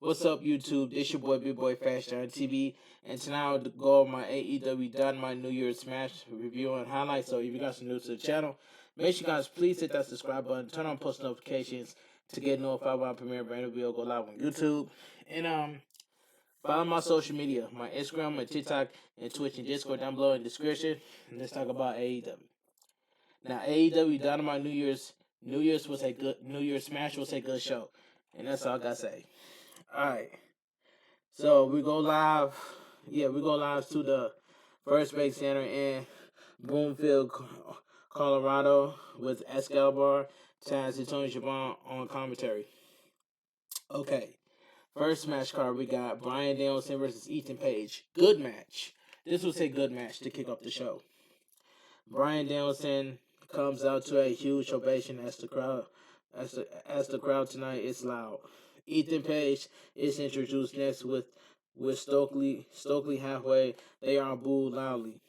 What's up, YouTube? This your boy Bigboyfactsjonnytv, and tonight I'll go over my AEW Dynamite New Year's Smash review and highlights. So if you guys are new to the channel, make sure you guys please hit that subscribe button, turn on post notifications to get notified when I premiere a brand new video go live on YouTube, and follow my social media, my Instagram, my TikTok, and Twitch and Discord down below in the description. And let's talk about AEW. Now, AEW Dynamite New Year's was a good New Year's Smash was a good show, and that's all I gotta say. All right. So we go live. Yeah, we go live to the First Base Center in Broomfield, Colorado, with Excalibur, Taz, and Tony Schiavone on commentary. Okay, first match card we got Bryan Danielson versus Ethan Page. Good match. This was a good match to kick off the show. Bryan Danielson comes out to a huge ovation as the crowd tonight is loud. Ethan Page is introduced next with Stokely halfway. They are booed loudly.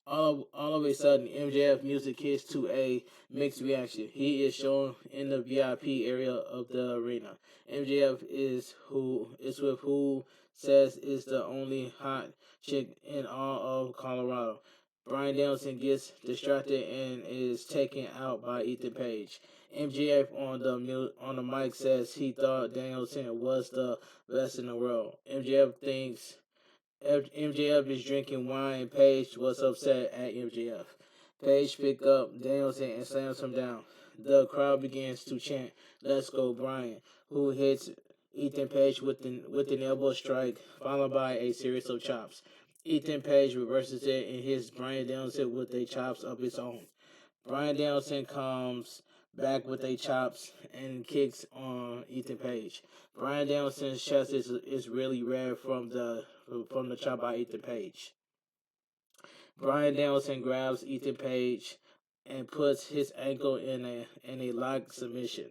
All of a sudden, MJF music hits to a mixed reaction. He is shown in the VIP area of the arena. MJF is with who says is the only hot chick in all of Colorado. Bryan Danielson gets distracted and is taken out by Ethan Page. MJF on the mic says he thought Danielson was the best in the world. MJF is drinking wine and Page was upset at MJF. Page picked up Danielson and slams him down. The crowd begins to chant, "Let's go, Bryan," who hits Ethan Page with an elbow strike, followed by a series of chops. Ethan Page reverses it and hits Bryan Danielson with a chops of his own. Bryan Danielson comes back with a chops and kicks on Ethan Page. Bryan Danielson's chest is really red from the chop by Ethan Page. Bryan Danielson grabs Ethan Page and puts his ankle in a lock submission.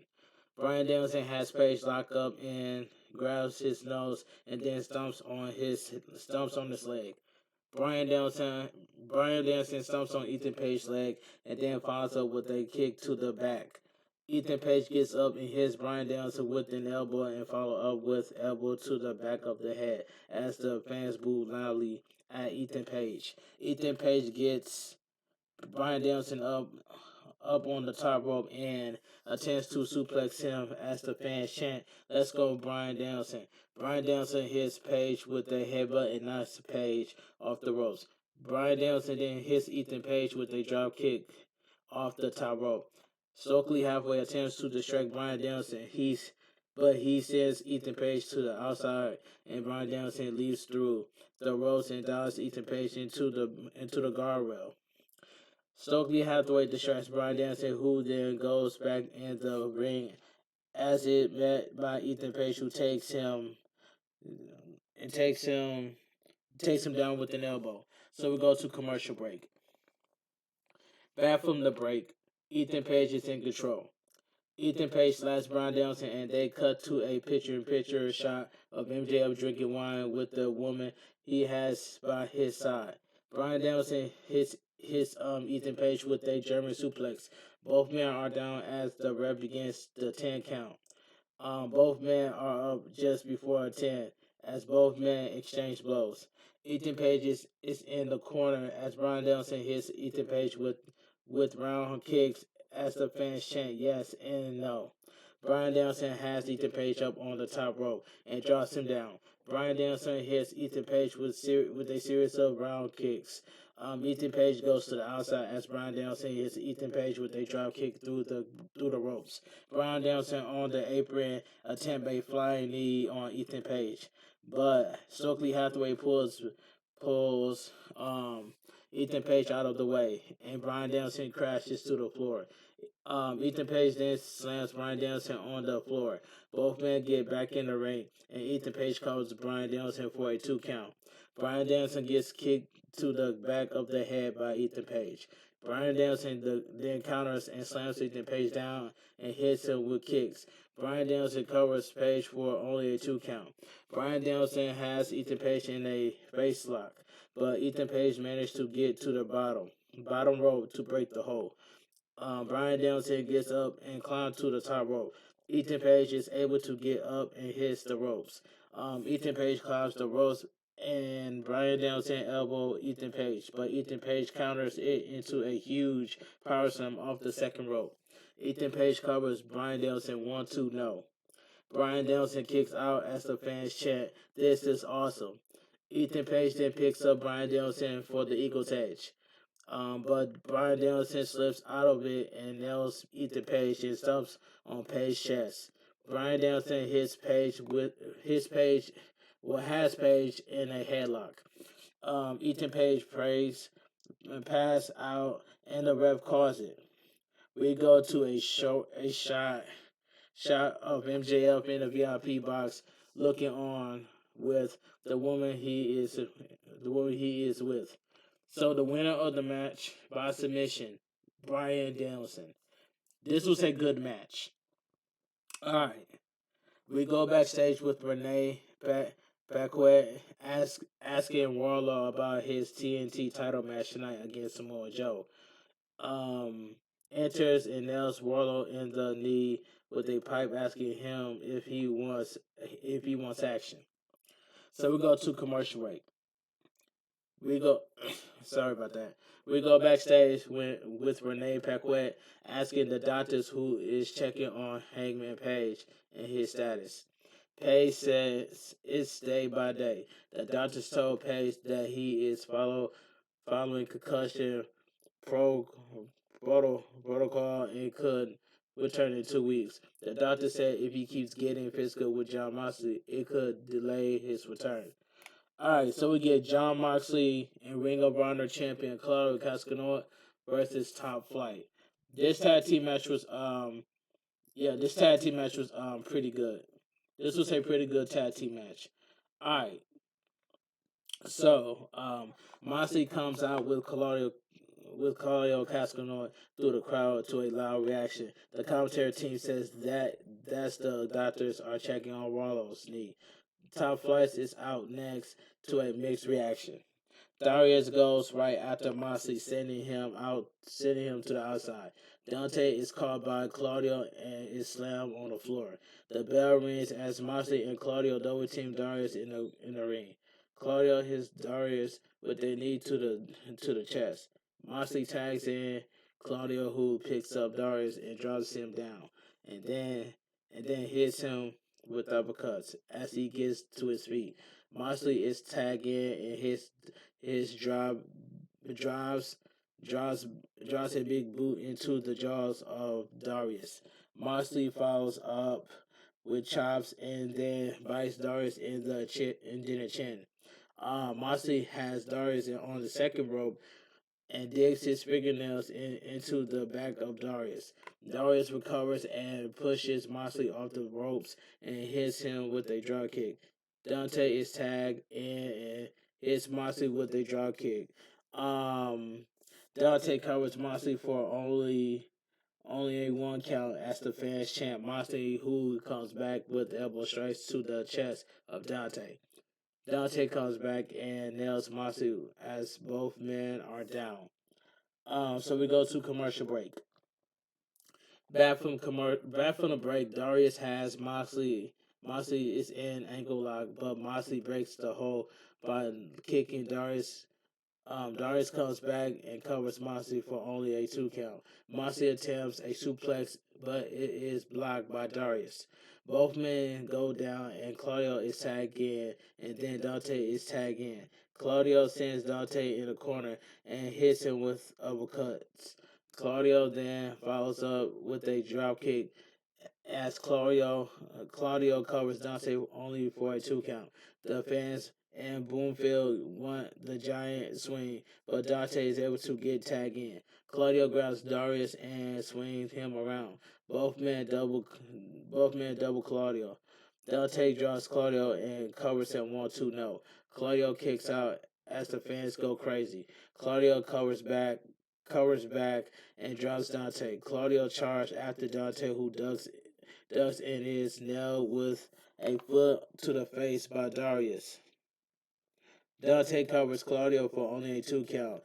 Bryan Danielson has Page locked up and grabs his nose and then stomps on his leg. Bryan Danielson stomps on Ethan Page's leg and then follows up with a kick to the back. Ethan Page gets up and hits Bryan Danielson with an elbow and follow up with elbow to the back of the head as the fans boo loudly at Ethan Page. Ethan Page gets Bryan Danielson up on the top rope and attempts to suplex him as the fans chant, "Let's go, Bryan Danielson." Bryan Danielson hits Page with a headbutt and knocks Page off the ropes. Bryan Danielson then hits Ethan Page with a drop kick off the top rope. Stokely halfway attempts to distract Bryan Danielson. But he sends Ethan Page to the outside, and Bryan Danielson leaps through the ropes and dives Ethan Page into the guardrail. Stokely Hathaway distracts Bryan Danielson, who then goes back in the ring as it met by Ethan Page, who takes him down with an elbow. So we go to commercial break. Back from the break, Ethan Page is in control. Ethan Page slaps Bryan Danielson, and they cut to a picture-in-picture shot of MJF drinking wine with the woman he has by his side. Bryan Danielson hits Ethan Page with a German suplex. Both men are down as the ref begins the 10 count. Both men are up just before a 10 as both men exchange blows. Ethan Page is in the corner as Bryan Danielson hits Ethan Page with round kicks as the fans chant yes and no. Bryan Danielson has Ethan Page up on the top rope and drops him down. Bryan Danielson hits Ethan Page with a series of round kicks. Ethan Page goes to the outside as Bryan Danielson hits Ethan Page with a drop kick through the ropes. Bryan Danielson on the apron attempt a flying knee on Ethan Page, but Stokely Hathaway pulls Ethan Page out of the way, and Bryan Danielson crashes to the floor. Ethan Page then slams Bryan Danielson on the floor. Both men get back in the ring, and Ethan Page covers Bryan Danielson for a 2 count. Bryan Danielson gets kicked to the back of the head by Ethan Page. Bryan Danielson then counters and slams Ethan Page down and hits him with kicks. Bryan Danielson covers Page for only a 2 count. Bryan Danielson has Ethan Page in a face lock, but Ethan Page managed to get to the bottom rope to break the hold. Bryan Danielson gets up and climbs to the top rope. Ethan Page is able to get up and hits the ropes. Ethan Page climbs the ropes and Brian Danielson elbow Ethan Page, but Ethan Page counters it into a huge power slam off the second rope. Ethan Page covers Brian Danielson 1-2 no. Brian Danielson kicks out as the fans chant, "This is awesome." Ethan Page then picks up Brian Danielson for the Eagles Edge. But Brian Danielson slips out of it and nails Ethan Page and stomps on Page's chest. Brian Danielson hits Page with his Page, has Page in a headlock. Ethan Page prays and pass out, and the ref calls it. We go to a shot of MJF in the VIP box, looking on with the woman he is with. So the winner of the match by submission, Brian Danielson. This was a good match. All right, we go backstage with Renee Paquette asking Wardlow about his TNT title match tonight against Samoa Joe. Um, Enters and nails Wardlow in the knee with a pipe, asking him if he wants action. So we go to commercial break. We go. Sorry about that. We go backstage with Renee Paquette asking the doctors who is checking on Hangman Page and his status. Page says it's day by day. The doctors told Page that he is following concussion pro, protocol and could return in 2 weeks. The doctor said if he keeps getting physical with John Moxley, it could delay his return. Alright, so we get John Moxley and Ring of Honor champion Claudio Cascanoid versus Top Flight. This tag team match was pretty good. This was a pretty good tag team match. Alright. So, Moxley comes out with Claudio Cascanoid through the crowd to a loud reaction. The commentary team says that's the doctors are checking on Wardlow's knee. Top Flight is out next to a mixed reaction. Darius goes right after Moxley, sending him to the outside. Dante is caught by Claudio and is slammed on the floor. The bell rings as Moxley and Claudio double team Darius in the ring. Claudio hits Darius with a knee to the chest. Moxley tags in Claudio, who picks up Darius and drops him down, and then hits him with uppercuts as he gets to his feet. Moxley is tagged in and his drives a big boot into the jaws of Darius. Moxley follows up with chops and then bites Darius in the chin. Moxley has Darius on the second rope and digs his fingernails into the back of Darius. Darius recovers and pushes Moxley off the ropes and hits him with a drop kick. Dante is tagged in and hits Moxley with a drop kick. Dante covers Moxley for only a 1 count as the fans chant Moxley, who comes back with elbow strikes to the chest of Dante. Dante comes back and nails Moxley as both men are down. So we go to commercial break. Back from the break, Darius has Moxley. Moxley is in ankle lock, but Moxley breaks the hold by kicking Darius. Darius comes back and covers Moxley for only a 2 count. Moxley attempts a suplex, but it is blocked by Darius. Both men go down, and Claudio is tagged in, and then Dante is tagged in. Claudio sends Dante in the corner and hits him with uppercuts. Claudio then follows up with a drop kick as Claudio covers Dante only for a 2 count. The fans and Boomfield want the giant swing, but Dante is able to get tagged in. Claudio grabs Darius and swings him around. Both men double Claudio. Dante drops Claudio and covers him 1-2 no. Claudio kicks out as the fans go crazy. Claudio covers back and drops Dante. Claudio charges after Dante, who ducks and is nailed with a foot to the face by Darius. Dante covers Claudio for only a 2 count.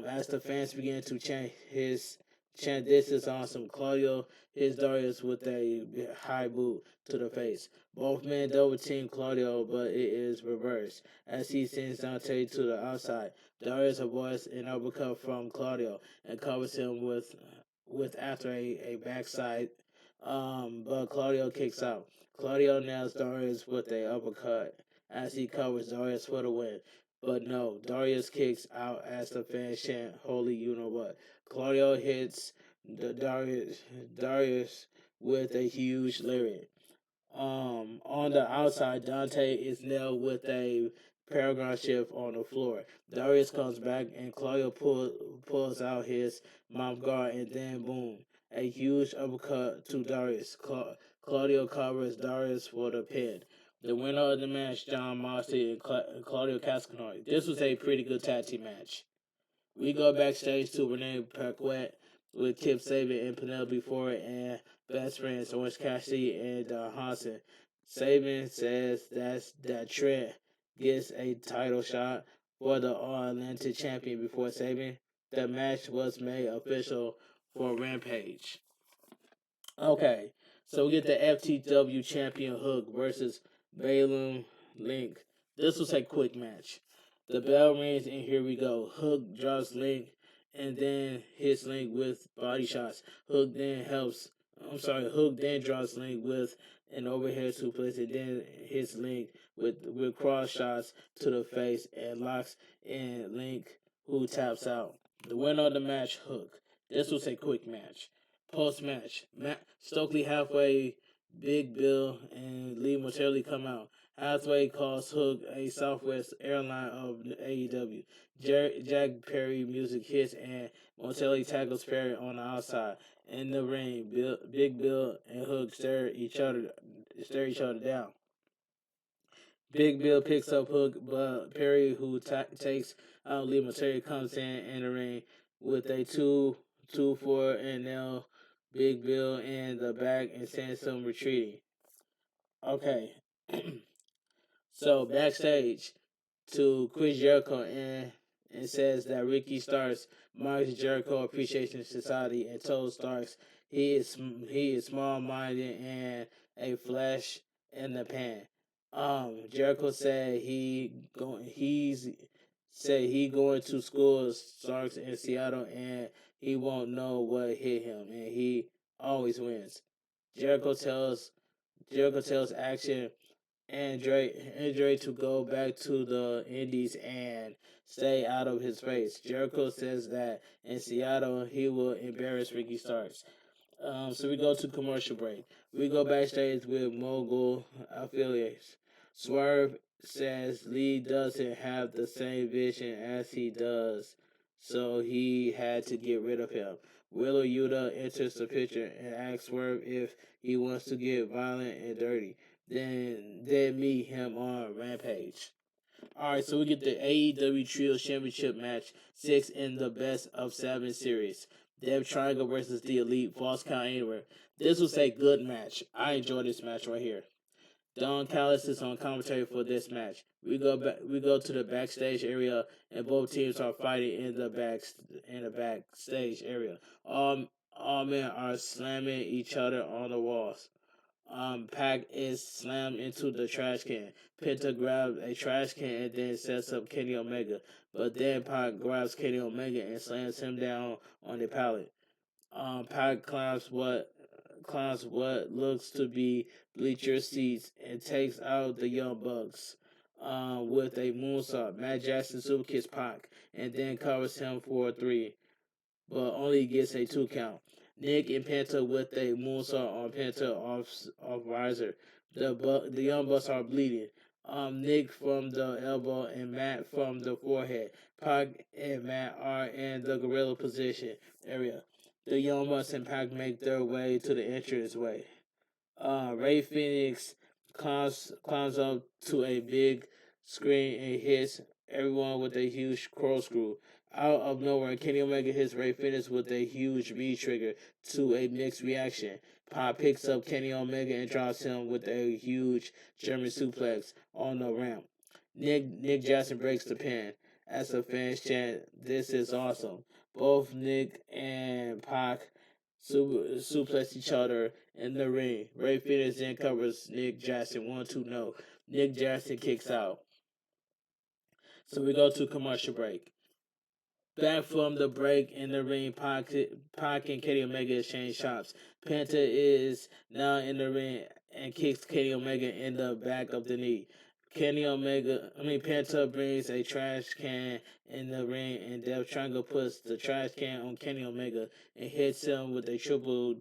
As the fans begin to chant his chant, "This is awesome." Claudio hits Darius with a high boot to the face. Both men double team Claudio, but it is reversed as he sends Dante to the outside. Darius avoids an uppercut from Claudio and covers him with after a backside. But Claudio kicks out. Claudio nails Darius with a uppercut as he covers Darius for the win. But no, Darius kicks out as the fans chant, "Holy you know what." Claudio hits Darius with a huge lyric. On the outside, Dante is nailed with a paragon shift on the floor. Darius comes back and Claudio pulls out his mouth guard and then boom, a huge uppercut to Darius. Claudio covers Darius for the pin. The winner of the match, John Moxley and Claudio Castagnoli. This was a pretty good tag team match. We go backstage to Renee Paquette with Kip Sabian and Penelope Ford and best friends Orange Cassidy and Hansen. Sabian says that Trent gets a title shot for the All-Atlantic champion before Sabian. The match was made official for Rampage. Okay, so we get the FTW champion Hook versus Balaam Link. This was a quick match. The bell rings and here we go. Hook drops Link and then hits Link with body shots. Hook then drops Link with an overhead suplex and then hits Link with cross shots to the face and locks in Link, who taps out. The winner of the match, Hook. This was a quick match. Post-match, Stokely halfway, Big Bill and Lee Mortelli come out. Halfway calls Hook a Southwest airline of AEW. Jack Perry music hits and Mortelli tackles Perry on the outside. In the ring, Big Bill and Hook stare each other down. Big Bill picks up Hook, but Perry, who takes out Lee Mortelli, comes in the ring with a 2-4 and nail Big Bill in the back and sends him retreating. Okay. So backstage to Chris Jericho and says that Ricky Starks marks Jericho Appreciation Society and told Starks he is small minded and a flash in the pan. Jericho said he's going to school Starks in Seattle and he won't know what hit him and he always wins. Jericho tells Action Andre to go back to the Indies and stay out of his face. Jericho says that in Seattle he will embarrass Ricky Starks. So we go to commercial break. We go backstage with Mogul affiliates. Swerve says Lee doesn't have the same vision as he does, so he had to get rid of him. Wheeler Yuta enters the picture and asks Swerve if he wants to get violent and dirty. Then meet him on Rampage. Alright, so we get the AEW Trio Championship match 6 in the best of 7 series. Dev Triangle versus the Elite, Falls Count Anywhere. This was a good match. I enjoyed this match right here. Don Callis is on commentary for this match. We go to the backstage area, and both teams are fighting in the backstage area. All men are slamming each other on the walls. Pac is slammed into the trash can. Penta grabs a trash can and then sets up Kenny Omega. But then Pac grabs Kenny Omega and slams him down on the pallet. Pac climbs what looks to be bleacher seats and takes out the Young Bucks with a moonsault. Matt Jackson super kicks Pac and then covers him for a 3, but only gets a 2 count. Nick and Penta with a moonsault on Penta off riser. The Young Bucks are bleeding. Nick from the elbow and Matt from the forehead. Pac and Matt are in the gorilla position area. The Young Bucks and Pac make their way to the entrance way. Ray Phoenix climbs up to a big screen and hits everyone with a huge corkscrew. Out of nowhere, Kenny Omega hits Ray Phoenix with a huge V trigger to a mixed reaction. Pac picks up Kenny Omega and drops him with a huge German suplex on the ramp. Nick Jackson breaks the pin as the fans chant, "This is awesome." Both Nick and Pac suplex each other in the ring. Ray Phoenix then covers Nick Jackson 1-2 no. Nick Jackson kicks out. So we go to commercial break. Back from the break in the ring, Pac and Kenny Omega exchange shots. Penta is now in the ring and kicks Kenny Omega in the back of the knee. Penta brings a trash can in the ring, and Death Triangle puts the trash can on Kenny Omega and hits him with a triple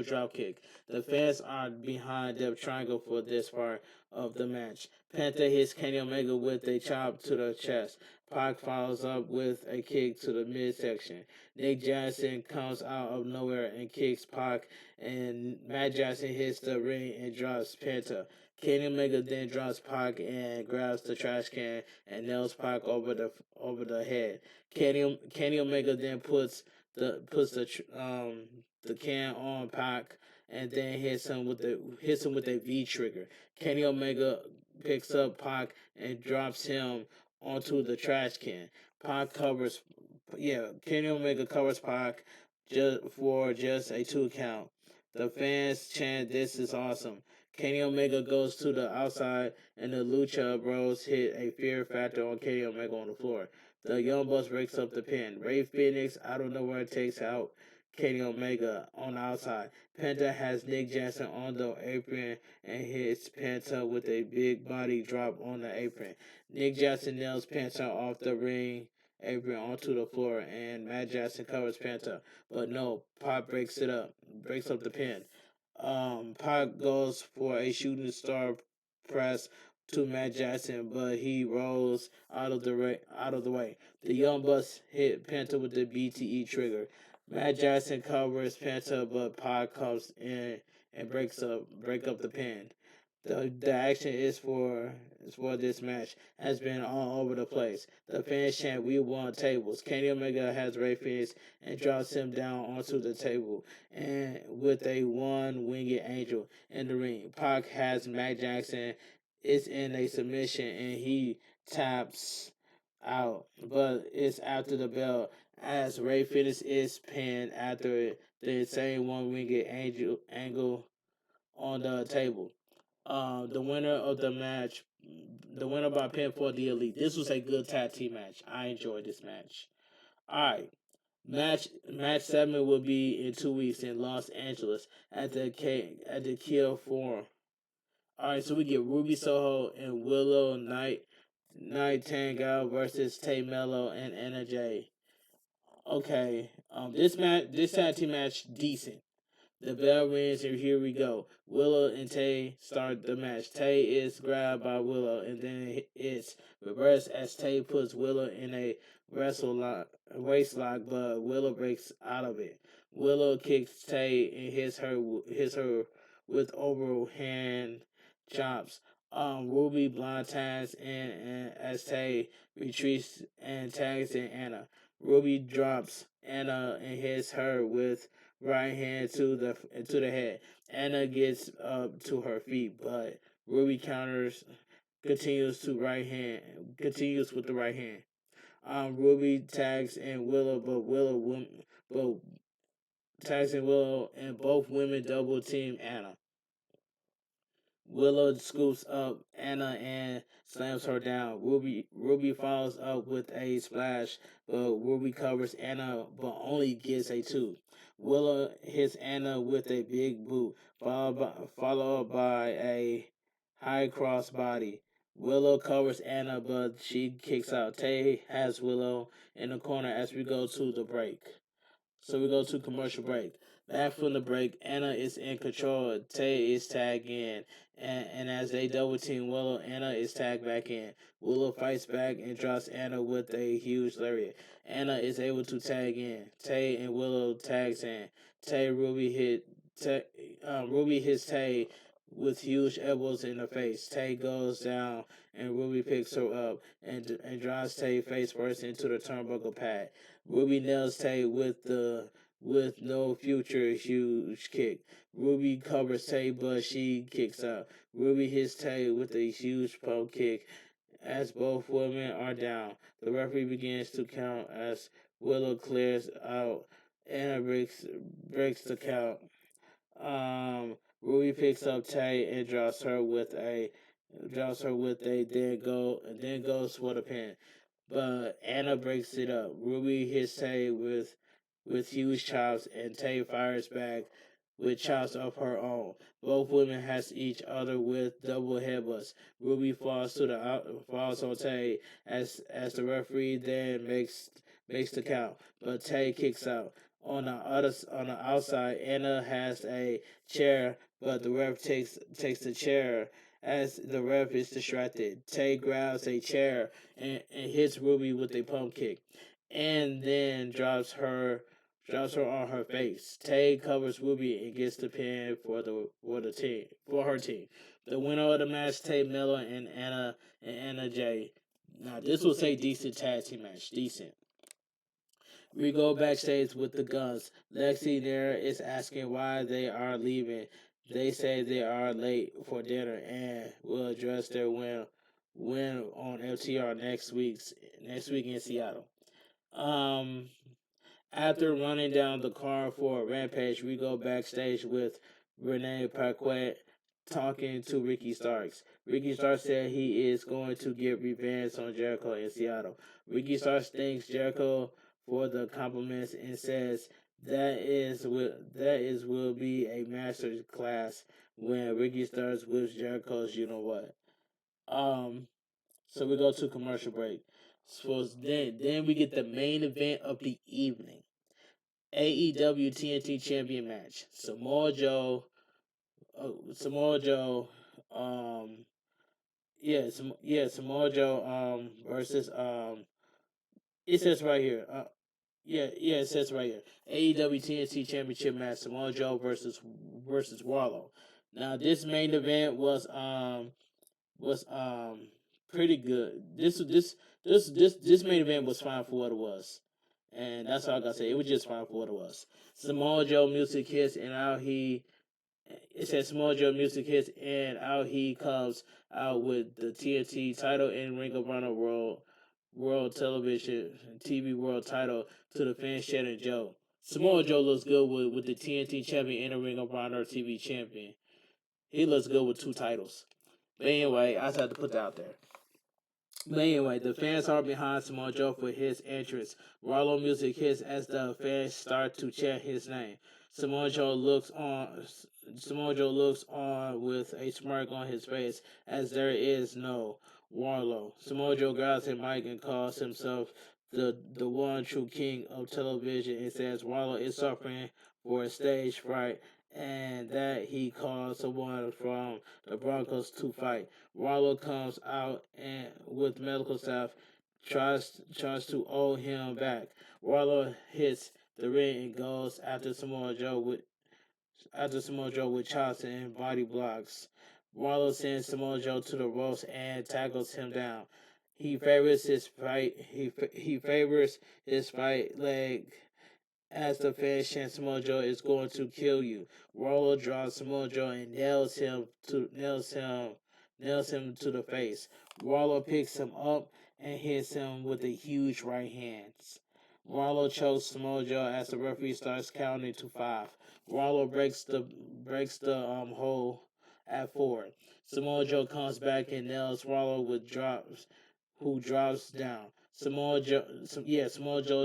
drop kick. The fans are behind Death Triangle for this part of the match. Penta hits Kenny Omega with a chop to the chest. Pac follows up with a kick to the midsection. Nick Jackson comes out of nowhere and kicks Pac, and Matt Jackson hits the ring and drops Penta. Kenny Omega then drops Pac and grabs the trash can and nails Pac over the head. Kenny Omega then puts the can on Pac and then hits him with a V trigger. Kenny Omega picks up Pac and drops him onto the trash can. Kenny Omega covers Pac for just a 2 count. The fans chant, "This is awesome." Kenny Omega goes to the outside, and the Lucha Bros hit a Fear Factor on Kenny Omega on the floor. The Young Bucks breaks up the pin. Ray Phoenix out of nowhere takes out Kenny Omega on the outside. Penta has Nick Jackson on the apron and hits Penta with a big body drop on the apron. Nick Jackson nails Penta off the ring apron onto the floor, and Matt Jackson covers Penta. But no, Pac breaks up the pin. Pac goes for a shooting star press to Matt Jackson, but he rolls out of the way. The Young Bucks hit Penta with the BTE trigger. Matt Jackson covers Penta, but Pac comes in and break up the pin. The action is for this match has been all over the place. The fans chant, "We want tables." Kenny Omega has Ray Phoenix and drops him down onto the table and with a one-winged angel in the ring. Pac has Matt Jackson is in a submission and he taps out, but it's after the bell as Ray Phoenix is pinned after the same one-winged angle on the table. The winner of the match, the winner by pinfall, the Elite. This was a good tag team match. I enjoyed this match. All right. Match 7 will be in 2 weeks in Los Angeles at the Kia Forum. All right, so we get Ruby Soho and Willow Nightingale versus Tay Mello and Anna Jay. Okay, this tag team match decent. The bell rings and here we go. Willow and Tay start the match. Tay is grabbed by Willow and then it's reversed as Tay puts Willow in a waist lock, but Willow breaks out of it. Willow kicks Tay and hits her with overhand chops. Ruby blind tags and as Tay retreats and tags in Anna. Ruby drops Anna and hits her with right hand to the head. Anna gets up to her feet, but Ruby continues with the right hand. Ruby tags and Willow, but tags and Willow and both women double team Anna. Willow scoops up Anna and slams her down. Ruby follows up with a splash, but Ruby covers Anna but only gets a 2. Willow hits Anna with a big boot, followed by a high cross body. Willow covers Anna, but she kicks out. Tay has Willow in the corner as we go to the break. So we go to commercial break. Back from the break, Anna is in control. Tay is tagged in. And as they double team Willow, Anna is tagged back in. Willow fights back and drops Anna with a huge lariat. Anna is able to tag in. Tay and Willow tags in. Ruby hits Tay with huge elbows in the face. Tay goes down and Ruby picks her up and drives Tay face first into the turnbuckle pad. Ruby nails Tay with no future huge kick. Ruby covers Tay, but she kicks out. Ruby hits Tay with a huge pump kick. As both women are down, the referee begins to count as Willow clears out. Anna breaks the count. Ruby picks up Tay and drops her with a then goes for the pin. But Anna breaks it up. Ruby hits Tay with huge chops, and Tay fires back with chops of her own. Both women has each other with double headbutts. Ruby falls on Tay as the referee then makes the count, but Tay kicks out. On the outside, Anna has a chair, but the ref takes the chair as the ref is distracted. Tay grabs a chair and hits Ruby with a pump kick, and then drops her on her face. Tay covers Ruby and gets the pin for her team. The winner of the match, Tay Miller and Anna Jay. Now this was a decent tag team match, decent. We go backstage with the Guns. Lexi there is asking why they are leaving. They say they are late for dinner and will address their win on FTR next week in Seattle. Um, After running down the card for Rampage, we go backstage with Renee Paquette talking to Ricky Starks. Ricky Starks said he is going to get revenge on Jericho in Seattle. Ricky Starks thanks Jericho for the compliments and says that is will be a master class when Ricky Starks whips Jericho's you know what. So we go to commercial break. So then we get the main event of the evening. AEW TNT Champion match. Samoa Joe, Samoa Joe, versus, it says right here, it says right here, AEW TNT Championship match, Samoa Joe versus Wardlow. Now this main event was pretty good. This main event was fine for what it was. And that's all I gotta say. It was just fine for what it was. Samoa Joe music hits and out he it says Samoa Joe music hits and out he comes out with the TNT title and Ring of Honor World Television TV World title to the fans chanting Joe. Samoa Joe looks good with the TNT champion and the Ring of Honor TV champion. He looks good with two titles. But anyway, I just had to put that out there. But anyway, the fans are behind Samoa Joe for his entrance. Wardlow music hits as the fans start to chant his name. Samoa Joe looks on. Samoa Joe looks on with a smirk on his face as there is no Wardlow. Samoa Joe grabs a mic and calls himself the one true king of television and says Wardlow is suffering for stage fright and that he called someone from the Broncos to fight. Wardlow comes out and with medical staff tries to hold him back. Wardlow hits the ring and goes after Samoa Joe with chops and body blocks. Wardlow sends Samoa Joe to the ropes and tackles him down. He favors his fight. He favors his fight leg as the fan chants Samoa Joe is going to kill you. Wardlow draws Samoa Joe and nails him to the face. Wardlow picks him up and hits him with a huge right hand. Wardlow chokes Samoa Joe as the referee starts counting to 5. Wardlow breaks the hold at 4. Samoa Joe comes back and nails Wardlow with drops, who drops down. Samoa Joe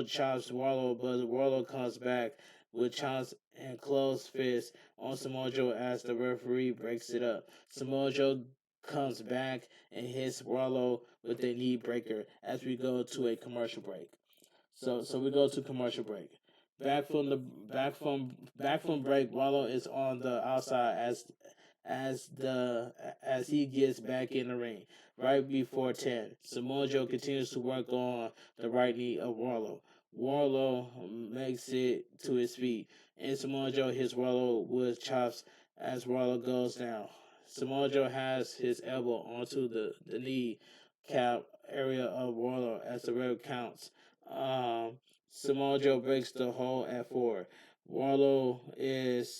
chops Wardlow, but Wardlow comes back with chops and closed fists on Samoa Joe as the referee breaks it up. Samoa Joe comes back and hits Wardlow with a knee breaker as we go to a commercial break. So we go to commercial break. Back from break, Wallow is on the outside as he gets back in the ring. Right before 10. Samoa Joe continues to work on the right knee of Wallow. Wallow makes it to his feet, and Samoa Joe hits Wallow with chops as Wallow goes down. Samoa Joe has his elbow onto the knee cap area of Wallow as the ref counts. Samoa Joe breaks the hold at 4. Wardlow is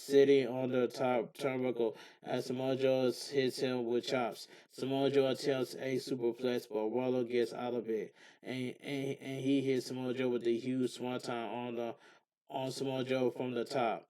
sitting on the top turnbuckle as Samoa Joe hits him with chops. Samoa Joe attempts a superplex, but Wardlow gets out of it, and he hits Samoa Joe with a huge swanton on Samoa Joe from the top.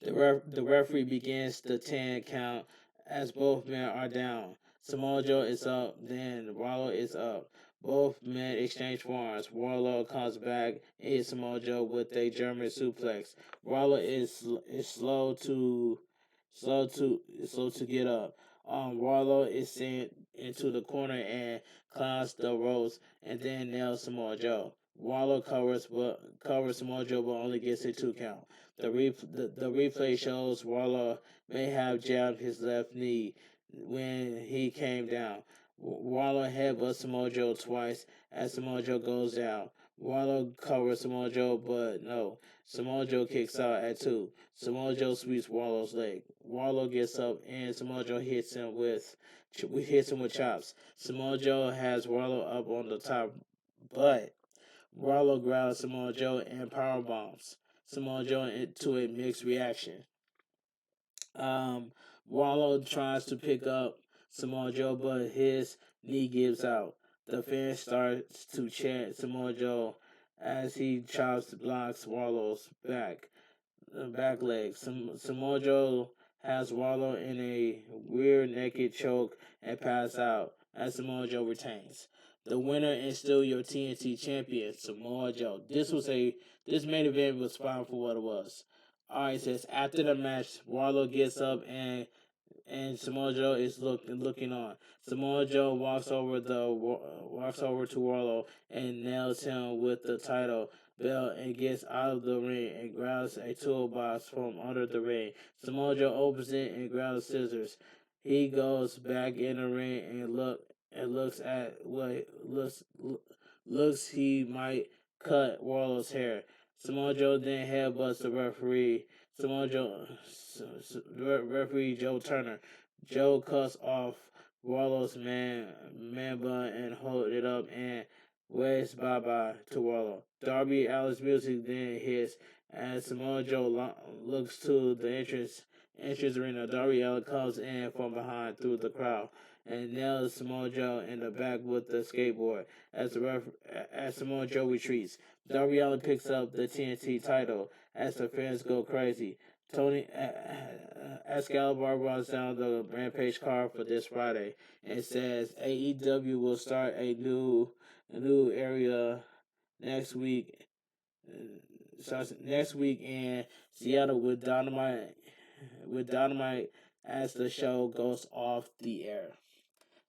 The referee begins the 10 count as both men are down. Samoa Joe is up, then Wardlow is up. Both men exchange forearms. Wardlow comes back and hits Samoa Joe with a German suplex. Wardlow is slow to get up. Wardlow is sent into the corner and climbs the ropes and then nails Samoa Joe. Wardlow covers Samoa Joe but only gets a 2 count. The replay shows Wardlow may have jabbed his left knee when he came down. Wardlow headbutts Samoa Joe twice as Samoa Joe goes down. Wardlow covers Samoa Joe, but no. Samoa Joe kicks out at 2. Samoa Joe sweeps Wardlow's leg. Wardlow gets up and Samoa Joe hits him with chops. Samoa Joe has Wardlow up on the top, but Wardlow grabs Samoa Joe and power bombs Samoa Joe into a mixed reaction. Wardlow tries to pick up Samoa Joe, but his knee gives out. The fans starts to chant Samoa Joe as he blocks Wardlow's back leg. Samoa Joe has Wardlow in a weird naked choke and pass out as Samoa Joe retains. The winner is still your TNT champion, Samoa Joe. This main event was fine for what it was. Alright, it says after the match, Wardlow gets up and Samoa Joe is looking on. Samoa Joe walks over to Wardlow and nails him with the title belt and gets out of the ring and grabs a toolbox from under the ring. Samoa Joe opens it and grabs scissors. He goes back in the ring and looks at what looks he might cut Wardlow's hair. Samoa Joe then headbutts the referee. Referee Joe Turner. Joe cuts off Wardlow's man bun and holds it up and waves bye-bye to Wardlow. Darby Allin's music then hits as Samoa Joe looks to the entrance arena. Darby Allin comes in from behind through the crowd and nails Samoa Joe in the back with the skateboard as Samoa Joe retreats. Darby Allin picks up the TNT title as the fans go crazy. Tony Excalibur runs down the Rampage card for this Friday and says AEW will start a new area next week. Starts next week in Seattle with Dynamite as the show goes off the air.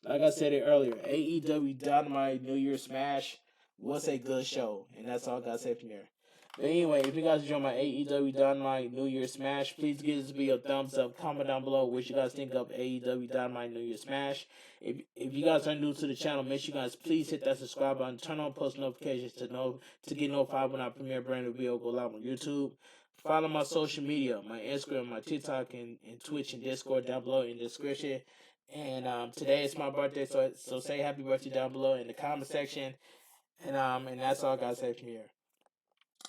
Like I said it earlier, AEW Dynamite New Year Smash was a good show, and that's all I gotta say from here. But anyway, if you guys enjoy my AEW Dynamite New Year Smash, please give this video a thumbs up. Comment down below what you guys think of AEW Dynamite New Year Smash. If you guys are new to the channel, make sure you guys please hit that subscribe button, turn on post notifications to get notified when I premiere brand new video go live on YouTube. Follow my social media, my Instagram, my TikTok, and Twitch and Discord down below in the description. And today is my birthday, so say happy birthday down below in the comment section. And that's all I gotta say from here.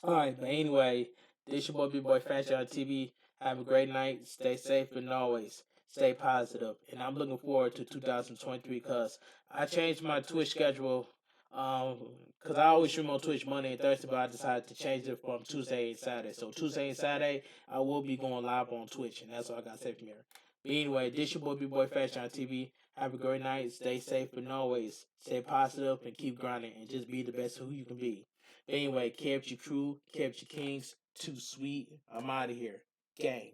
Alright, but anyway, this your boy Bigboyfactsjonnytv. Have a great night, stay safe, and always stay positive. And I'm looking forward to 2023 because I changed my Twitch schedule. Because I always stream on Twitch Monday and Thursday, but I decided to change it from Tuesday and Saturday. So Tuesday and Saturday, I will be going live on Twitch, and that's all I got to say from here. But anyway, this your boy Bigboyfactsjonnytv. Have a great night, stay safe, and always stay positive and keep grinding and just be the best who you can be. But anyway, kept your crew, kept your kings, too sweet. I'm out of here. Gang.